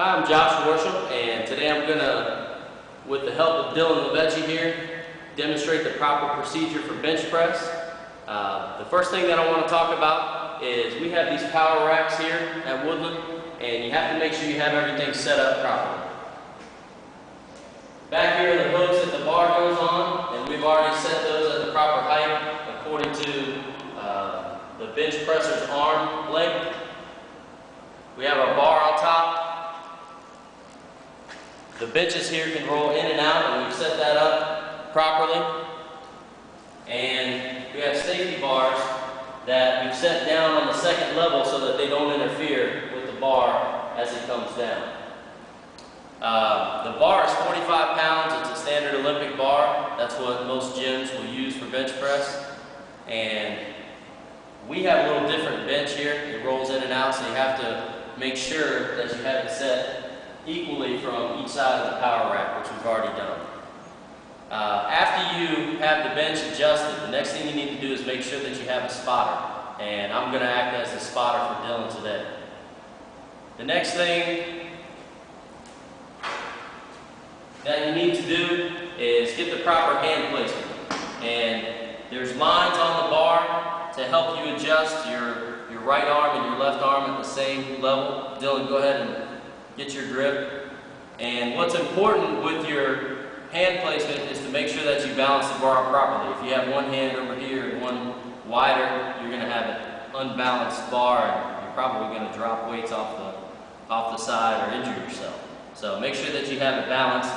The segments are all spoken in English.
Hi, I'm Josh Worsham, and today I'm going to, with the help of Dylan Levechi here, demonstrate the proper procedure for bench press. The first thing that I want to talk about is we have these power racks here at Woodland, and you have to make sure you have everything set up properly. Back here are the hooks that the bar goes on, and we've already set those at the proper height according to the bench presser's arm length. We have our bar on top. The benches here can roll in and out, and we've set that up properly. And we have safety bars that we've set down on the second level so that they don't interfere with the bar as it comes down. The bar is 45 pounds. It's a standard Olympic bar. That's what most gyms will use for bench press. And we have a little different bench here. It rolls in and out, so you have to make sure that you have it set equally from each side of the power rack, which we've already done. After you have the bench adjusted, the next thing you need to do is make sure that you have a spotter. And I'm going to act as the spotter for Dylan today. The next thing that you need to do is get the proper hand placement. And there's lines on the bar to help you adjust your right arm and your left arm at the same level. Dylan, go ahead and get your grip. And what's important with your hand placement is to make sure that you balance the bar properly. If you have one hand over here and one wider, you're going to have an unbalanced bar, and you're probably going to drop weights off the side or injure yourself. So make sure that you have it balanced,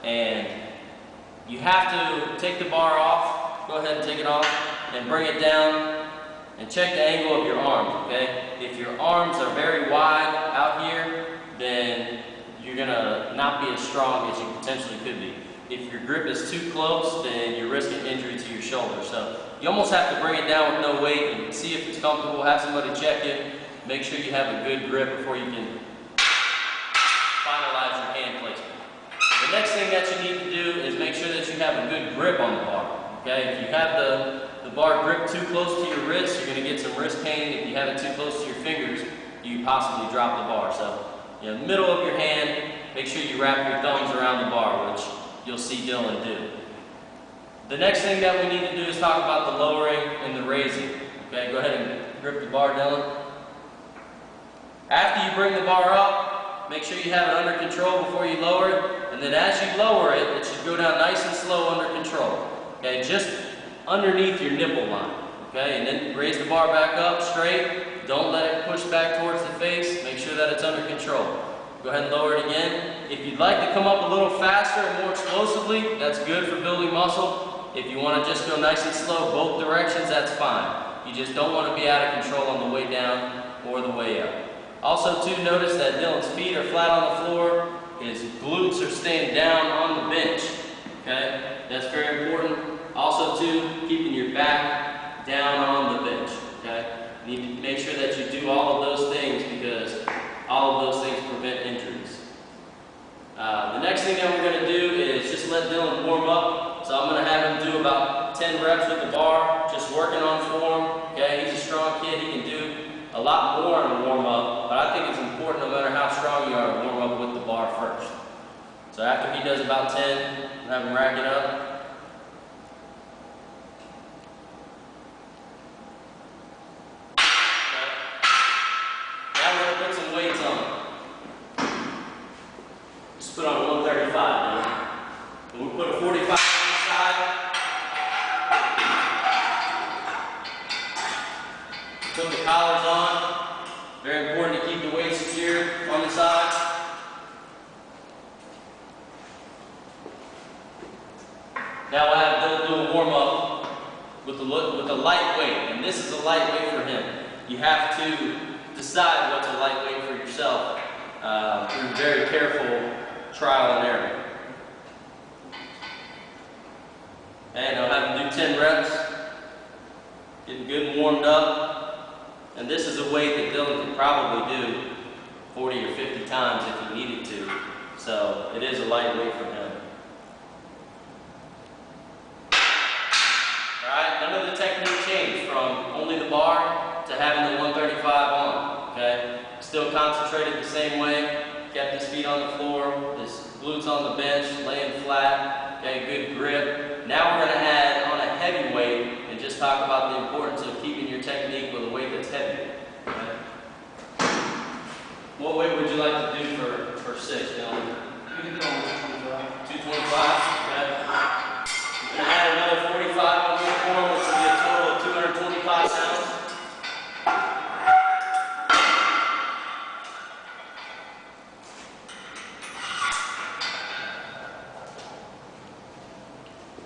and you have to take the bar off. Go ahead and take it off and bring it down and check the angle of your arms, okay? If your arms are very wide out here, then you're going to not be as strong as you potentially could be. If your grip is too close, then you're risking injury to your shoulder. So you almost have to bring it down with no weight and see if it's comfortable, have somebody check it, make sure you have a good grip before you can finalize your hand placement. The next thing that you need to do is make sure that you have a good grip on the bar, okay? If you have the bar gripped too close to your wrist, you're going to get some wrist pain. If you have it too close to your fingers, you possibly drop the bar. So in the middle of your hand, make sure you wrap your thumbs around the bar, which you'll see Dylan do. The next thing that we need to do is talk about the lowering and the raising. Okay, go ahead and grip the bar, Dylan. After you bring the bar up, make sure you have it under control before you lower it. And then as you lower it, it should go down nice and slow under control. Okay, just underneath your nipple line. Okay, and then raise the bar back up straight. Don't let it push back towards the face. Make sure that it's under control. Go ahead and lower it again. If you'd like to come up a little faster and more explosively, that's good for building muscle. If you want to just go nice and slow both directions, that's fine. You just don't want to be out of control on the way down or the way up. Also, too, notice that Dylan's feet are flat on the floor. His glutes are staying down on the bench. Okay, that's very important. Also, too, keeping your back down on the bench. Okay, you need to make sure that you do all of those things because all of those things prevent injuries. The next thing that we're going to do is just let Dylan warm up. So I'm going to have him do about 10 reps with the bar, just working on form. Okay, he's a strong kid. He can do a lot more in a warm up, but I think it's important no matter how strong you are to warm up with the bar first. So after he does about 10, have him rack it up. Put on 135 now. And we'll put a 45 on the side. Put the collars on. Very important to keep the weight secure on the side. Now we'll have Dylan do a warm up with a light weight. And this is a light weight for him. You have to decide what's a light weight for yourself through very careful trial and error. And I'll have him do 10 reps, getting good and warmed up. And this is a weight that Dylan can probably do 40 or 50 times if he needed to. So it is a light weight for him. Alright, none of the technique changed from only the bar to having the 135 on. Okay? Still concentrated the same way. kept his feet on the floor, his glutes on the bench, laying flat, okay, good grip. Now we're going to add on a heavy weight and just talk about the importance of keeping your technique with a weight that's heavy. Okay? What weight would you like to do for 6, gentlemen? You can do 225. 225, okay. We're going to add another 45 on your form, which will be a total of 225 pounds.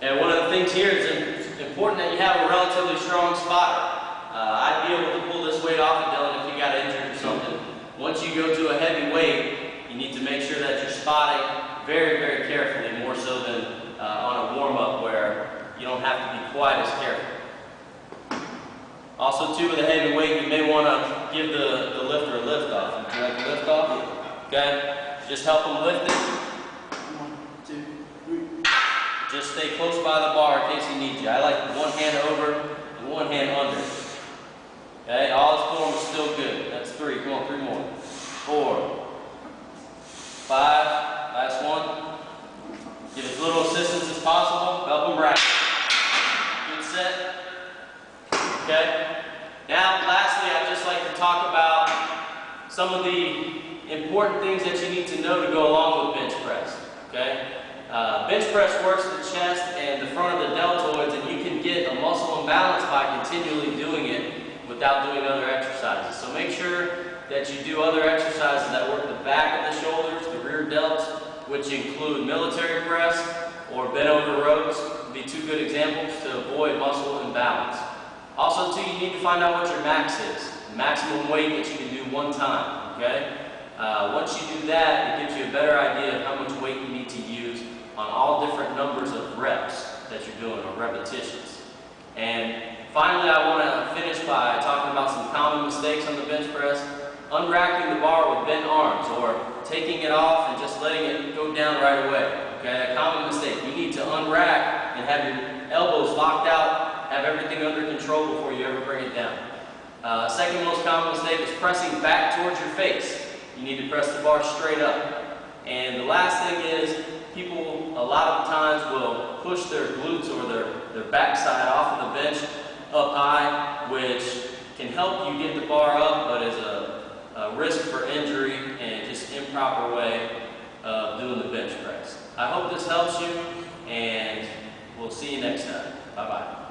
And one of the things here is important that you have a relatively strong spotter. I'd be able to pull this weight off of Dylan if he got injured or something. Once you go to a heavy weight, you need to make sure that you're spotting very, very carefully, more so than on a warm-up where you don't have to be quite as careful. Also, too, with a heavy weight, you may want to give the lifter a lift off. Would you like a lift off? Okay? Just help him lift it. 1, 2, 3. Just stay close by the bar in case he needs you. I like one hand over and one hand under. Okay, all his form is still good. That's 3. Come on, 3 more. 4, 5, last one. Give as little assistance as possible. Help him right. Good set. Okay. Now, lastly, I'd just like to talk about some of the important things that you need to know to go along with bench press. Okay. Bench press works the chest and the front of the deltoids, and you can get a muscle imbalance by continually doing it without doing other exercises. So make sure that you do other exercises that work the back of the shoulders, the rear delts, which include military press or bent over ropes. Would be 2 good examples to avoid muscle imbalance. Also, too, you need to find out what your max is, the maximum weight that you can do one time. Okay. Once you do that, it gives you a better idea of how much weight you need to use on all different numbers of reps that you're doing, or repetitions. And finally, I want to finish by talking about some common mistakes on the bench press. Unracking the bar with bent arms, or taking it off and just letting it go down right away. Okay, a common mistake. You need to unrack and have your elbows locked out, have everything under control before you ever bring it down. Second most common mistake is pressing back towards your face. You need to press the bar straight up. And the last thing is, people a lot of times will push their glutes or their backside off of the bench up high, which can help you get the bar up, but is a risk for injury and just improper way of doing the bench press. I hope this helps you, and we'll see you next time. Bye-bye.